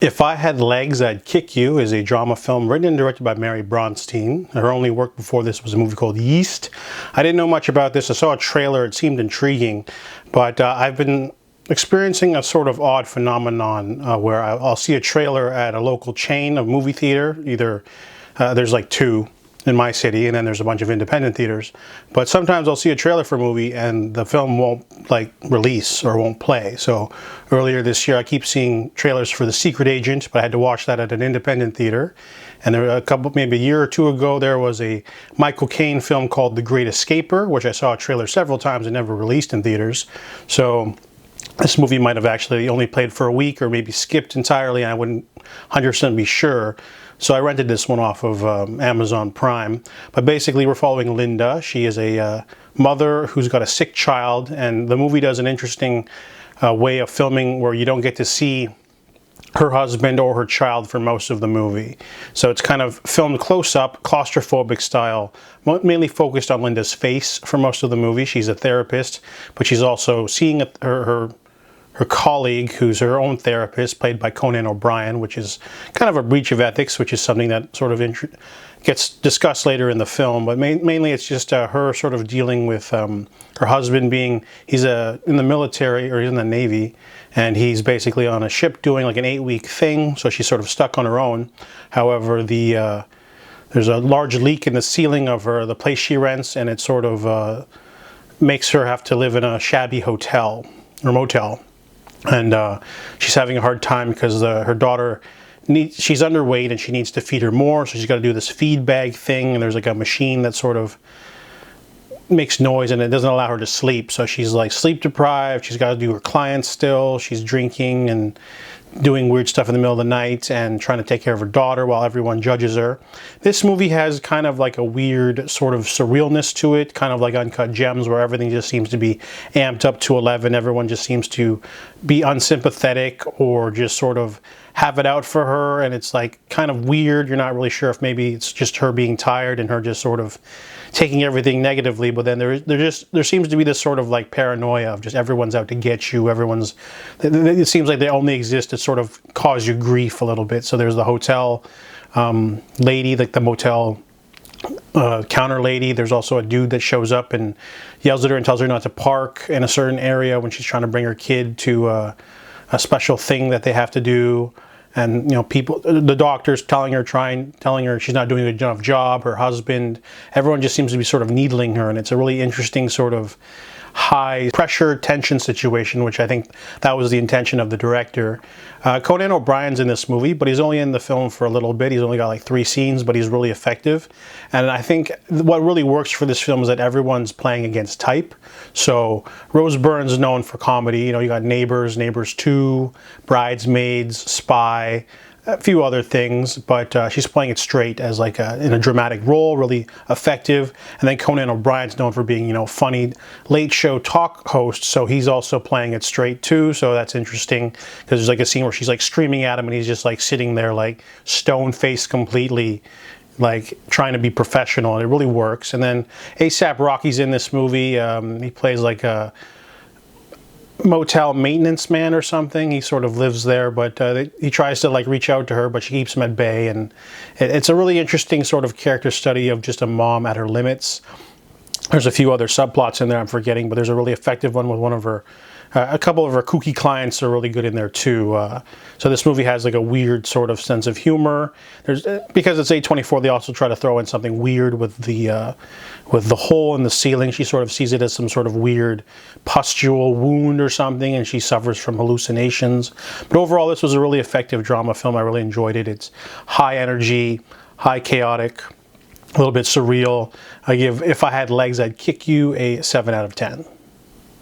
If I Had Legs, I'd Kick You is a drama film written and directed by Mary Bronstein. Her only work before this was a movie called Yeast. I didn't know much about this. I saw a trailer. It seemed intriguing, but I've been experiencing a sort of odd phenomenon where I'll see a trailer at a local chain of movie theater. Either there's like two in my city, and then there's a bunch of independent theaters. But sometimes I'll see a trailer for a movie and the film won't like release or won't play. So earlier this year I keep seeing trailers for The Secret Agent, but I had to watch that at an independent theater. And there were maybe a year or two ago, there was a Michael Caine film called The Great Escaper, which I saw a trailer several times and never released in theaters. So this movie might have actually only played for a week or maybe skipped entirely, and I wouldn't 100% be sure. So I rented this one off of Amazon Prime. But basically we're following Linda. She is a mother who's got a sick child, and the movie does an interesting way of filming where you don't get to see her husband or her child for most of the movie. So it's kind of filmed close up, claustrophobic style, mainly focused on Linda's face for most of the movie. She's a therapist, but she's also seeing her colleague, who's her own therapist, played by Conan O'Brien, which is kind of a breach of ethics, which is something that sort of gets discussed later in the film. But mainly it's just her sort of dealing with her husband he's in the military, or he's in the Navy, and he's basically on a ship doing like an 8-week thing, so she's sort of stuck on her own. However, there's a large leak in the ceiling of the place she rents, and it sort of makes her have to live in a shabby hotel or motel. And she's having a hard time because her daughter she's underweight and she needs to feed her more, so she's got to do this feed bag thing, and there's like a machine that sort of makes noise and it doesn't allow her to sleep, so she's like sleep deprived. She's got to do her clients still. She's drinking and doing weird stuff in the middle of the night and trying to take care of her daughter while everyone judges her. This movie has kind of like a weird sort of surrealness to it, kind of like Uncut Gems, where everything just seems to be amped up to 11. Everyone just seems to be unsympathetic or just sort of have it out for her, and it's like kind of weird. You're not really sure if maybe it's just her being tired and her just sort of taking everything negatively, but then there seems to be this sort of like paranoia of just everyone's out to get you. It seems like they only exist to sort of cause you grief a little bit. So there's the hotel lady, like the motel counter lady. There's also a dude that shows up and yells at her and tells her not to park in a certain area when she's trying to bring her kid to a special thing that they have to do. And the doctors telling her she's not doing a good enough job, her husband, everyone just seems to be sort of needling her, and it's a really interesting sort of high pressure tension situation, which I think that was the intention of the director. Conan O'Brien's in this movie, but he's only in the film for a little bit. He's only got like 3 scenes, but he's really effective. And I think what really works for this film is that everyone's playing against type. So Rose Byrne's known for comedy. You got Neighbors, Neighbors 2, Bridesmaids, Spy, a few other things, but she's playing it straight as like in a dramatic role, really effective. And then Conan O'Brien's known for being, funny late show talk host, so he's also playing it straight too. So that's interesting because there's like a scene where she's like screaming at him and he's just like sitting there like stone-faced completely, like trying to be professional, and it really works. And then A$AP Rocky's in this movie. He plays like a motel maintenance man or something. He sort of lives there, but he tries to like reach out to her, but she keeps him at bay. And it's a really interesting sort of character study of just a mom at her limits. There's a few other subplots in there I'm forgetting, but there's a really effective one with one of her a couple of her kooky clients are really good in there too. So this movie has like a weird sort of sense of humor. Because it's A24, they also try to throw in something weird with the hole in the ceiling. She sort of sees it as some sort of weird pustule wound or something, and she suffers from hallucinations. But overall, this was a really effective drama film. I really enjoyed it. It's high energy, high chaotic, a little bit surreal. I give If I Had Legs, I'd Kick You a 7 out of 10.